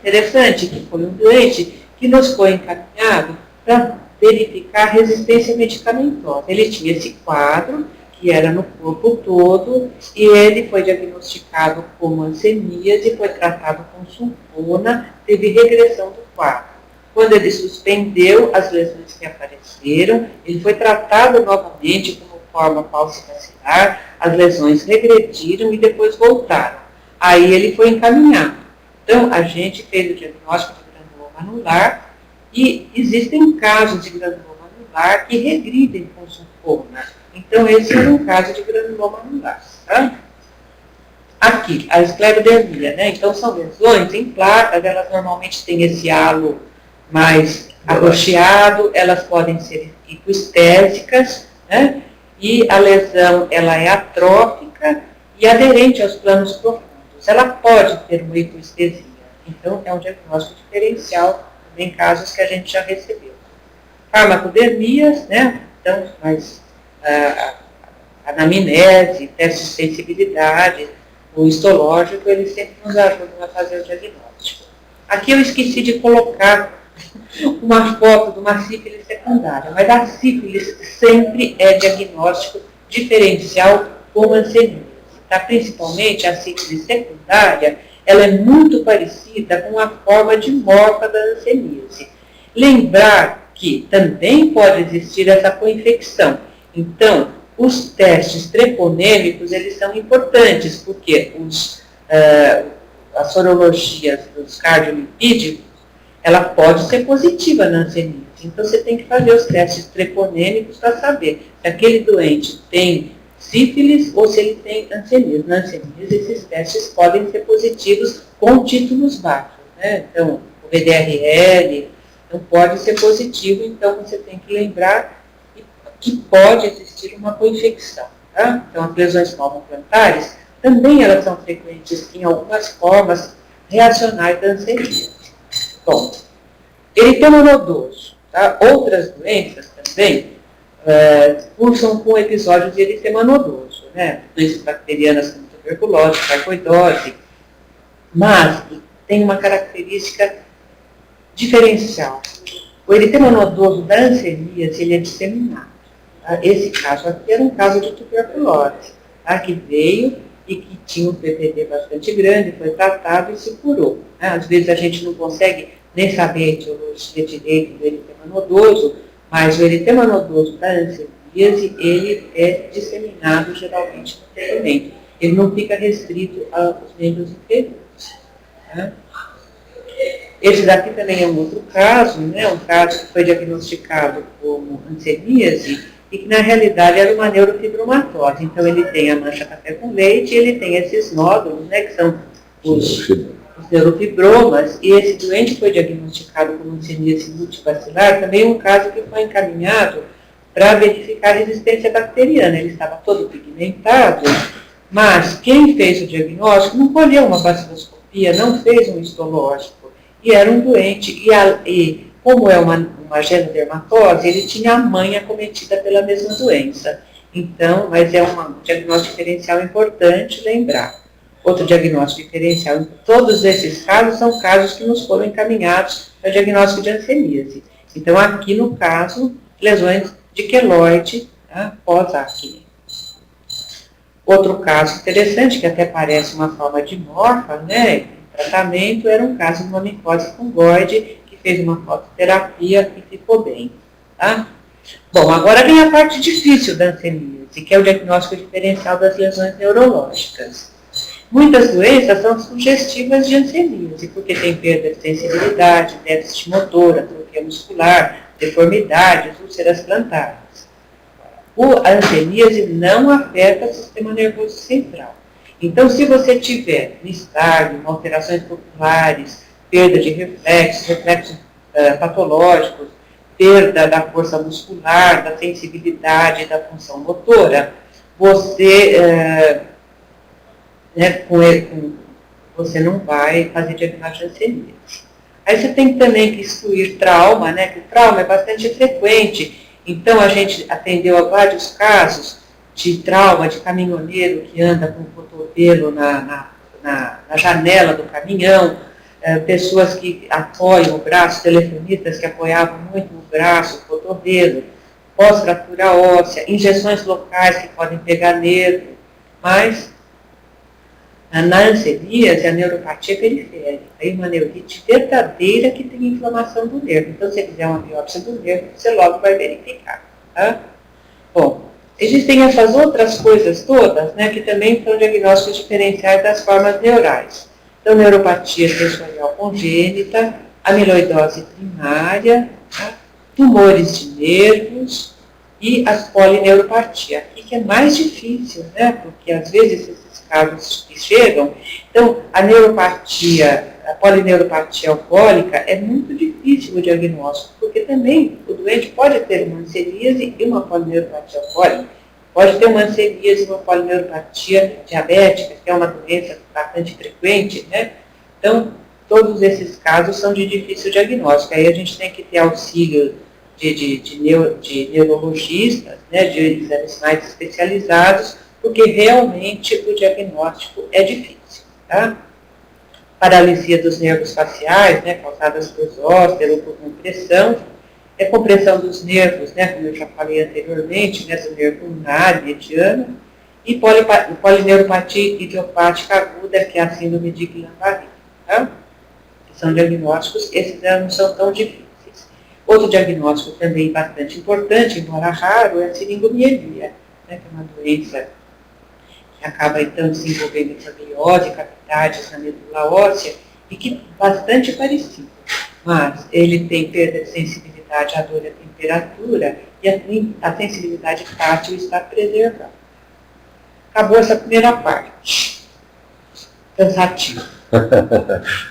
Interessante que foi um doente que nos foi encaminhado para verificar a resistência medicamentosa. Ele tinha esse quadro, que era no corpo todo, e ele foi diagnosticado com hanseníase, foi tratado com sulfona, teve regressão do quadro. Quando ele suspendeu as lesões que apareceram, ele foi tratado novamente como forma falcipacilar, as lesões regrediram e depois voltaram. Aí ele foi encaminhado. Então, a gente fez o diagnóstico de granuloma anular e existem casos de granuloma anular que regridem com sulfona. Então, esse era um caso de granuloma anular. Tá? Aqui, a esclerodermia, né? Então, são lesões em placas, elas normalmente têm esse halo mais arroxeado, elas podem ser hipoestésicas, né? E a lesão, ela é atrófica e aderente aos planos profundos. Ela pode ter uma hipoestesia. Então, é um diagnóstico diferencial em casos que a gente já recebeu. Farmacodermias, né? Então, mais anamnese, teste de sensibilidade, o histológico, eles sempre nos ajudam a fazer o diagnóstico. Aqui eu esqueci de colocar uma foto de uma sífilis secundária, mas a sífilis sempre é diagnóstico diferencial com hanseníase. Tá? Principalmente a sífilis secundária, ela é muito parecida com a forma dimorfa da hanseníase. Lembrar que também pode existir essa coinfecção. Então, os testes treponêmicos, eles são importantes, porque as sorologias dos cardiolipídicos, ela pode ser positiva na hanseníase. Então, você tem que fazer os testes treponêmicos para saber se aquele doente tem sífilis ou se ele tem hanseníase. Na hanseníase, esses testes podem ser positivos com títulos baixos, né? Então, o VDRL não pode ser positivo, então você tem que lembrar que pode existir uma coinfecção. Tá? Então, as lesões palmoplantares também elas são frequentes em algumas formas reacionais da hanseníase. Bom, eritema nodoso. Tá? Outras doenças também cursam com episódios de eritema nodoso, né? Doenças bacterianas como tuberculose, sarcoidose, mas tem uma característica diferencial. O eritema nodoso da hanseníase, ele é disseminado. Tá? Esse caso aqui era um caso de tuberculose, tá? Que veio e que tinha um PPD bastante grande, foi tratado e se curou. Né? Às vezes a gente não consegue nem saber a etiologia direito do eritema nodoso, mas o eritema nodoso da hanseníase, ele é disseminado geralmente no tegumento. Ele não fica restrito aos membros inferiores. Tá? Esse daqui também é um outro caso, né? Um caso que foi diagnosticado como hanseníase e que na realidade era uma neurofibromatose. Então ele tem a mancha café com leite e ele tem esses nódulos, né? Que são os neurofibromas, e esse doente foi diagnosticado como hanseníase multibacilar, também um caso que foi encaminhado para verificar a resistência bacteriana. Ele estava todo pigmentado, mas quem fez o diagnóstico não colheu uma baciloscopia, não fez um histológico, e era um doente, e como é uma genodermatose, ele tinha a mãe acometida pela mesma doença. Então, mas é um diagnóstico diferencial importante lembrar. Outro diagnóstico diferencial, todos esses casos são casos que nos foram encaminhados para diagnóstico de hanseníase. Então, aqui no caso, lesões de queloide, tá, pós-acne. Outro caso interessante, que até parece uma forma dimorfa, né, tratamento, era um caso de uma micose fungoide, que fez uma fototerapia e ficou bem. Tá? Bom, agora vem a parte difícil da hanseníase, que é o diagnóstico diferencial das lesões neurológicas. Muitas doenças são sugestivas de hanseníase, porque tem perda de sensibilidade, déficit motor, atrofia muscular, deformidades, úlceras plantares. A hanseníase não afeta o sistema nervoso central. Então, se você tiver nistagmo, alterações populares, perda de reflexos patológicos, perda da força muscular, da sensibilidade, da função motora, você você não vai fazer diagnóstico de hanseníase. Aí você tem também que excluir trauma, né? Que o trauma é bastante frequente. Então, a gente atendeu a vários casos de trauma de caminhoneiro que anda com o cotovelo na janela do caminhão, pessoas que apoiam o braço, telefonistas que apoiavam muito o braço, o cotovelo, pós-fratura óssea, injeções locais que podem pegar nervo, mas na hanseníase, a neuropatia periférica, aí uma neurite verdadeira que tem inflamação do nervo. Então, se você fizer uma biópsia do nervo, você logo vai verificar. Tá? Bom, existem essas outras coisas todas, né, que também são diagnósticos diferenciais das formas neurais. Então, neuropatia sensorial congênita, amiloidose primária, tá? Tumores de nervos e a polineuropatia. Aqui que é mais difícil, né, porque às vezes esses casos que chegam, então a neuropatia, a polineuropatia alcoólica é muito difícil o diagnóstico, porque também o doente pode ter uma hanseníase e uma polineuropatia alcoólica, pode ter uma hanseníase e uma polineuropatia diabética, que é uma doença bastante frequente, né? Então, todos esses casos são de difícil diagnóstico. Aí a gente tem que ter auxílio de neurologistas, né, de exames mais especializados, porque realmente o diagnóstico é difícil. Tá? Paralisia dos nervos faciais, né, causadas por zóstero ou por compressão, compressão dos nervos, né, como eu já falei anteriormente, né, do nervo ulnar, mediano, e polineuropatia idiopática aguda, que é a síndrome de Guillain-Barré. Tá? Que são diagnósticos, esses não são tão difíceis. Outro diagnóstico também bastante importante, embora raro, é a siringomielia, né, que é uma doença que acaba então desenvolvendo amibiose, cavidades na medula óssea, e que é bastante parecido, mas ele tem perda de sensibilidade à dor e à temperatura, e a sensibilidade tátil está preservada. Acabou essa primeira parte. Cansativo.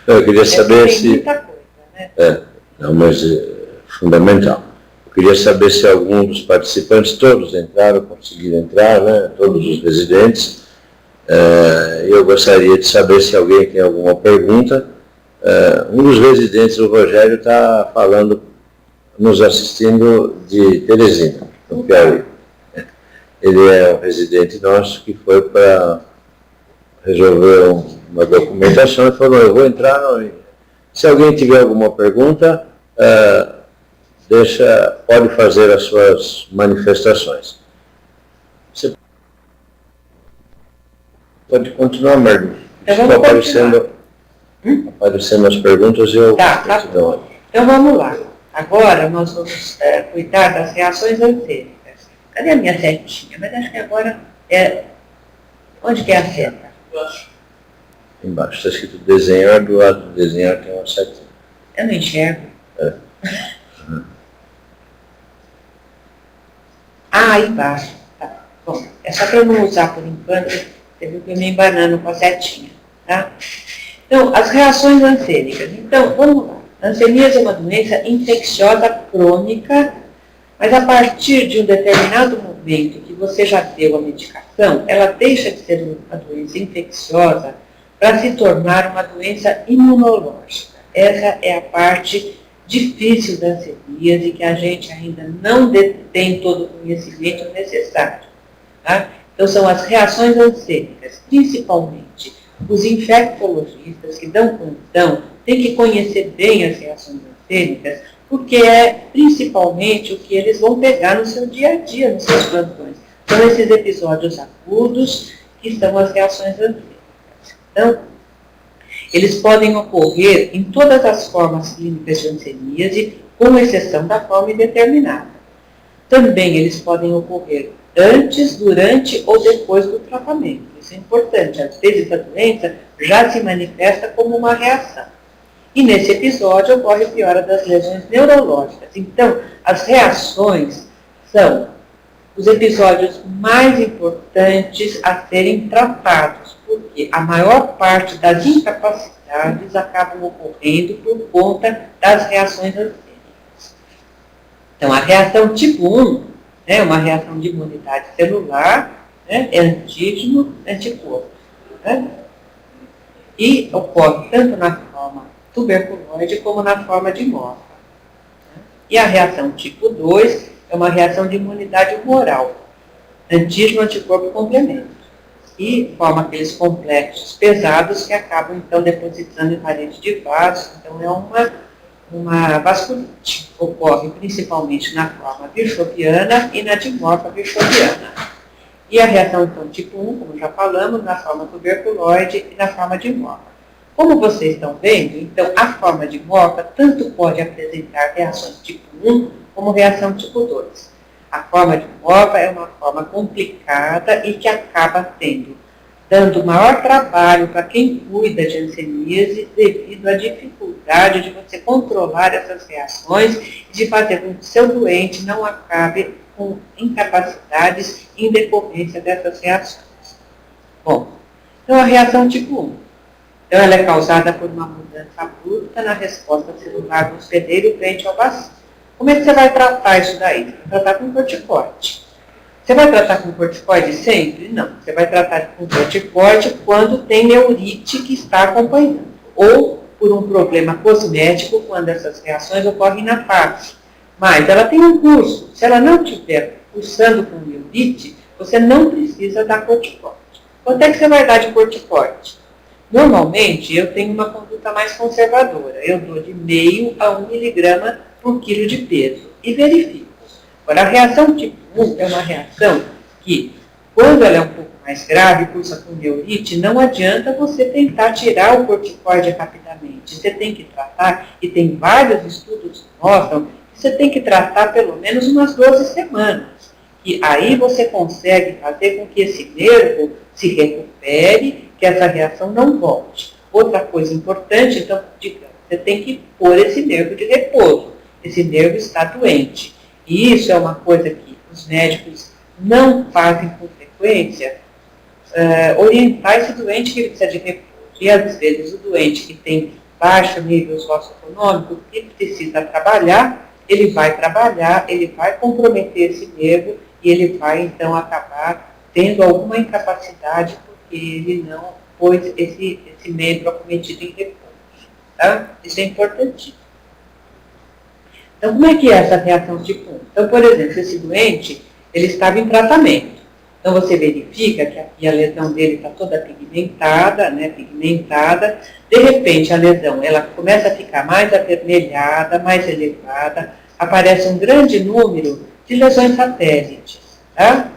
Eu queria saber se... muita coisa, né? Não, mas fundamental. Eu queria saber se algum dos participantes, todos entraram, conseguiram entrar, né? Todos os residentes. Eu gostaria de saber se alguém tem alguma pergunta. Um dos residentes, o Rogério, está falando, nos assistindo de Teresina, no Piauí. Ele é um residente nosso que foi para resolver uma documentação e falou, eu vou entrar. Se alguém tiver alguma pergunta, pode fazer as suas manifestações. Você pode continuar, Marli. Estão aparecendo as perguntas e eu... Tá. Então vamos lá. Agora nós vamos cuidar das reações antênicas. Cadê a minha setinha? Mas acho que agora é... Onde que é a seta? Embaixo. Está escrito desenhar, do lado do desenhar tem uma setinha. Eu não enxergo. Aí embaixo. Tá. Bom, é só para eu não usar por enquanto, você viu que eu me embanando com a setinha. Tá? Então, as reações ansênicas. Então, vamos lá. A hanseníase é uma doença infecciosa crônica, mas a partir de um determinado momento que você já deu a medicação, ela deixa de ser uma doença infecciosa para se tornar uma doença imunológica. Essa é a parte difícil da hanseníase, que a gente ainda não tem todo o conhecimento necessário. Tá? Então, são as reações ansênicas, principalmente os infectologistas que dão condição, têm que conhecer bem as reações ansênicas, porque é principalmente o que eles vão pegar no seu dia a dia, nos seus plantões. São esses episódios agudos que são as reações ansênicas. Então, eles podem ocorrer em todas as formas clínicas de hanseníase, com exceção da forma indeterminada. Também eles podem ocorrer antes, durante ou depois do tratamento. Isso é importante. Às vezes a doença já se manifesta como uma reação. E nesse episódio ocorre piora das lesões neurológicas. Então, as reações são os episódios mais importantes a serem tratados, porque a maior parte das incapacidades acabam ocorrendo por conta das reações ansênicas. Então, a reação tipo 1 é uma reação de imunidade celular, né, é antígeno, anticorpo. Né? E ocorre tanto na forma tuberculoide como na forma de morfa. E a reação tipo 2 é uma reação de imunidade humoral, antígeno, anticorpo complemento. e forma aqueles complexos pesados que acabam, então, depositando em parede de vaso. Então, é uma vasculite. Ocorre principalmente na forma virchoviana e na dimorfa virchoviana. E a reação, então, tipo 1, como já falamos, na forma tuberculoide e na forma dimorfa. Como vocês estão vendo, então, a forma dimorfa tanto pode apresentar reações tipo 1 como reação tipo 2. A forma dimorfa é uma forma complicada e que acaba dando maior trabalho para quem cuida de hanseníase devido à dificuldade de você controlar essas reações e de fazer com que o seu doente não acabe com incapacidades em decorrência dessas reações. Bom, então a reação tipo 1. Então ela é causada por uma mudança abrupta na resposta celular do hospedeiro frente ao bacilo. Como é que você vai tratar isso daí? Você vai tratar com corticoide. Você vai tratar com corticoide sempre? Não. Você vai tratar com corticoide quando tem neurite que está acompanhando. Ou por um problema cosmético, quando essas reações ocorrem na face. Mas ela tem um curso. Se ela não estiver cursando com neurite, você não precisa dar corticoide. Quanto é que você vai dar de corticoide? Normalmente, eu tenho uma conduta mais conservadora. Eu dou de meio a 1 miligrama por quilo de peso. E verifico. Agora, a reação tipo 1 é uma reação que, quando ela é um pouco mais grave, cursa com neurite, não adianta você tentar tirar o corticoide rapidamente. Você tem que tratar, e tem vários estudos que mostram, que você tem que tratar pelo menos umas 12 semanas. E aí você consegue fazer com que esse nervo se recupere, que essa reação não volte. Outra coisa importante, então, digamos, você tem que pôr esse nervo de repouso. Esse nervo está doente. E isso é uma coisa que os médicos não fazem com frequência, orientar esse doente que ele precisa de repouso. E às vezes o doente que tem baixo nível socioeconômico, que precisa trabalhar, ele vai comprometer esse nervo e ele vai então acabar tendo alguma incapacidade porque ele não pôs esse membro acometido em repouso. Tá? Isso é importantíssimo. Então, como é que é essa reação tipo 1? Então, por exemplo, esse doente, ele estava em tratamento. Então, você verifica que aqui a lesão dele está toda pigmentada, né, pigmentada. De repente, a lesão, ela começa a ficar mais avermelhada, mais elevada. Aparece um grande número de lesões satélites, tá?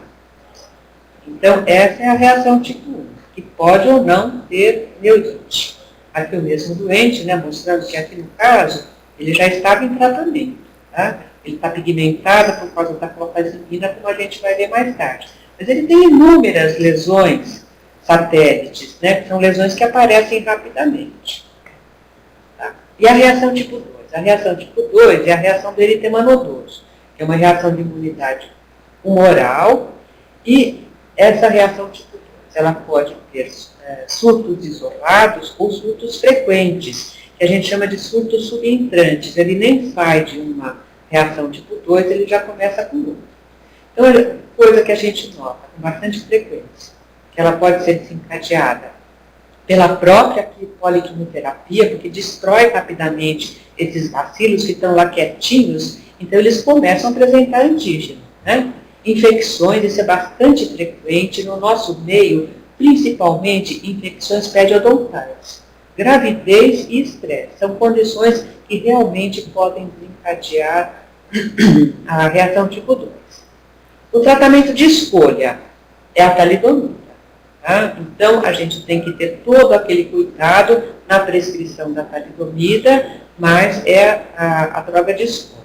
Então, essa é a reação tipo 1, que pode ou não ter neurite. Aqui o mesmo doente, né, mostrando que aqui no caso, ele já estava em tratamento, tá? Ele está pigmentado por causa da clofazimina, como a gente vai ver mais tarde. Mas ele tem inúmeras lesões satélites, né? Que são lesões que aparecem rapidamente. Tá? E a reação tipo 2? A reação tipo 2 é a reação do eritema nodoso, que é uma reação de imunidade humoral, e essa reação tipo 2, ela pode ter surtos isolados ou surtos frequentes, que a gente chama de surtos subentrantes. Ele nem sai de uma reação tipo 2, ele já começa com outra. Então, é coisa que a gente nota com bastante frequência, que ela pode ser desencadeada pela própria poliquimioterapia, porque destrói rapidamente esses bacilos que estão lá quietinhos, então eles começam a apresentar antígeno, né? Infecções, isso é bastante frequente no nosso meio, principalmente infecções periodontais. Gravidez e estresse são condições que realmente podem desencadear a reação tipo 2. O tratamento de escolha é a talidomida. Tá? Então, a gente tem que ter todo aquele cuidado na prescrição da talidomida, mas é a droga de escolha.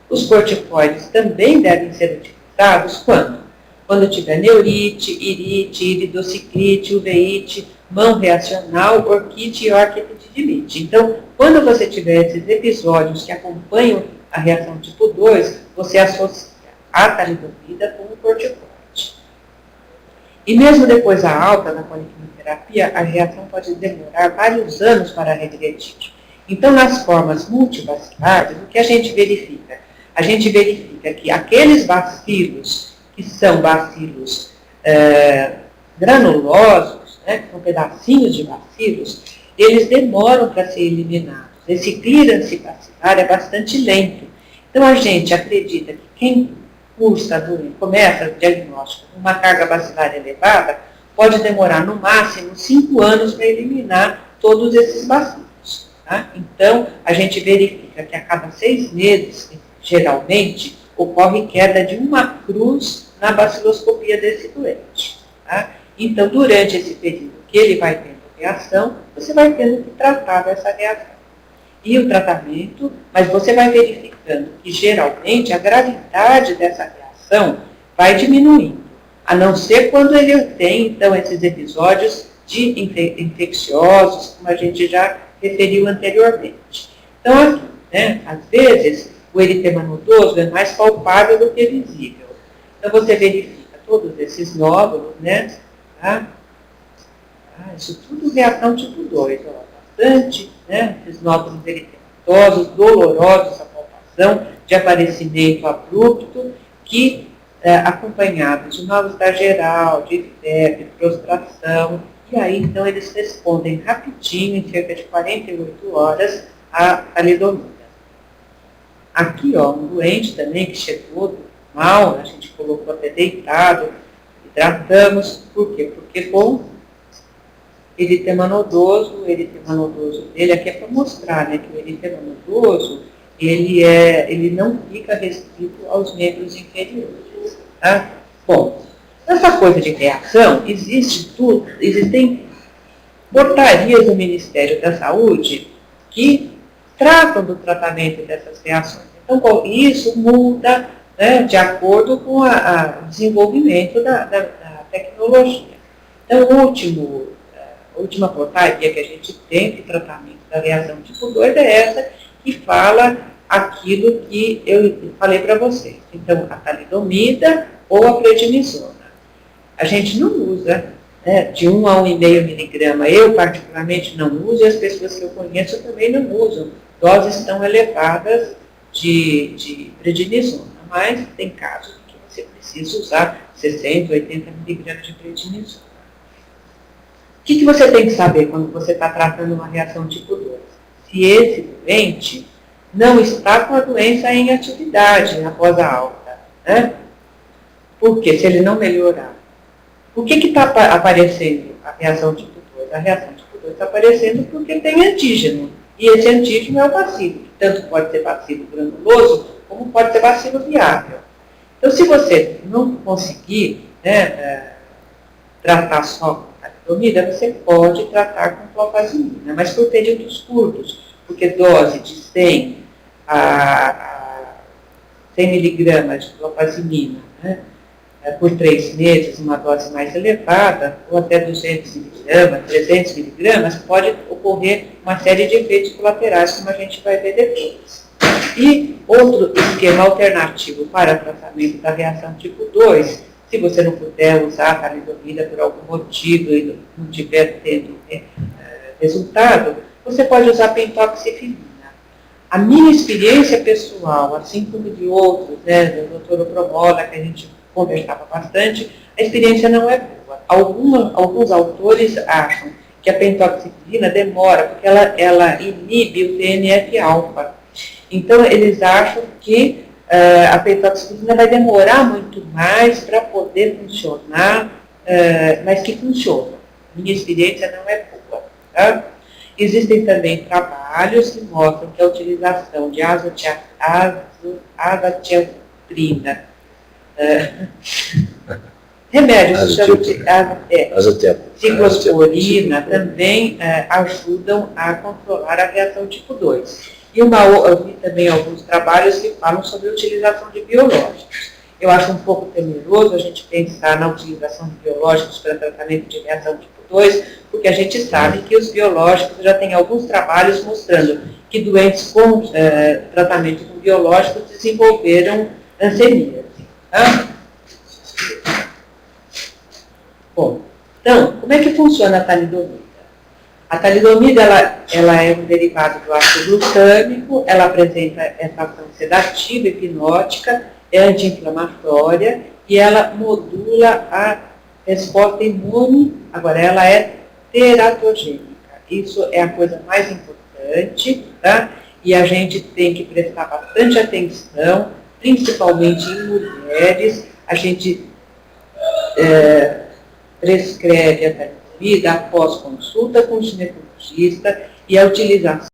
Os corticoides também devem ser utilizados quando? Quando tiver neurite, irite, iridociclite, uveíte, mão reacional, orquite e orquitidilite. Então, quando você tiver esses episódios que acompanham a reação tipo 2, você associa a talidomida com o corticoide. E mesmo depois da alta da poliquimioterapia, a reação pode demorar vários anos para regredir. Então, nas formas multibacilares, o que a gente verifica? A gente verifica que aqueles bacilos que são bacilos granulosos, né, que são pedacinhos de bacilos, eles demoram para ser eliminados. Esse clearance bacilar é bastante lento. Então, a gente acredita que quem começa o diagnóstico com uma carga bacilar elevada, pode demorar no máximo 5 anos para eliminar todos esses bacilos. Tá? Então, a gente verifica que a cada 6 meses, geralmente, ocorre queda de uma cruz na baciloscopia desse doente. Tá? Então, durante esse período que ele vai tendo reação, você vai tendo que tratar dessa reação. E o tratamento, mas você vai verificando que, geralmente, a gravidade dessa reação vai diminuindo, a não ser quando ele tem, então, esses episódios de infecciosos, como a gente já referiu anteriormente. Então, aqui, né, às vezes, o eritema nodoso é mais palpável do que visível. Então, você verifica todos esses nódulos, né? Tá? Isso tudo reação tipo 2, ó, bastante, né? Esses nódulos eritematosos, dolorosos, a palpação, de aparecimento abrupto, que acompanhados de mal-estar geral, de febre, prostração, e aí então eles respondem rapidinho, em cerca de 48 horas, à talidomida. Aqui, ó, um doente também que chegou mal, a gente colocou até deitado, hidratamos, por quê? Porque com eritema nodoso, o eritema nodoso dele, aqui é para mostrar, né, que o eritema nodoso, ele não fica restrito aos membros inferiores. Tá? Bom, essa coisa de reação, existem portarias do Ministério da Saúde que tratam do tratamento dessas reações. Então, isso muda, né, de acordo com o desenvolvimento da tecnologia. Então, a última portaria que a gente tem de tratamento da reação tipo 2 é essa, que fala aquilo que eu falei para vocês. Então, a talidomida ou a prednisona. A gente não usa, né, de 1 a 1,5 miligrama. Eu, particularmente, não uso, e as pessoas que eu conheço também não usam. Doses tão elevadas de prednisona. Mas tem casos em que você precisa usar 60, 80 miligramas de prednisona. O que você tem que saber quando você está tratando uma reação tipo 2? Se esse doente não está com a doença em atividade após a alta, né? Porque se ele não melhorar, o que está aparecendo a reação tipo 2? A reação tipo 2 está aparecendo porque tem antígeno, e esse antígeno é o bacilo, que tanto pode ser bacilo granuloso, como pode ser bacilo viável. Então, se você não conseguir, né, tratar só com talidomida, você pode tratar com clofazimina, mas por períodos curtos, porque dose de 100 a 100 miligramas de clofazimina, né, por 3 meses, uma dose mais elevada, ou até 200 miligramas, 300 miligramas, pode ocorrer uma série de efeitos colaterais, como a gente vai ver depois. E outro esquema alternativo para tratamento da reação tipo 2, se você não puder usar a talidomida por algum motivo e não tiver tendo resultado, você pode usar pentoxifenina. A minha experiência pessoal, assim como de outros, né, do Dr. Promola, que a gente conversava bastante, a experiência não é boa. Alguns autores acham que a pentoxifenina demora, porque ela inibe o TNF-alfa. Então, eles acham que a pentoxifenina vai demorar muito mais para poder funcionar, mas que funciona. Minha experiência não é boa. Tá? Existem também trabalhos que mostram que a utilização de azathioprina, remédios de ciclosporina também ajudam a controlar a reação tipo 2. E eu vi também alguns trabalhos que falam sobre a utilização de biológicos. Eu acho um pouco temeroso a gente pensar na utilização de biológicos para tratamento de reação tipo 2, porque a gente sabe que os biológicos já têm alguns trabalhos mostrando que doentes com tratamento com biológicos desenvolveram hanseníase. Tá? Bom, então, como é que funciona a talidomida? A talidomida, ela é um derivado do ácido glutâmico, ela apresenta essa ação sedativa, hipnótica, é anti-inflamatória e ela modula a resposta imune. Agora, ela é teratogênica. Isso é a coisa mais importante, tá? E a gente tem que prestar bastante atenção, principalmente em mulheres. A gente prescreve a talidomida após consulta com o ginecologista e a utilização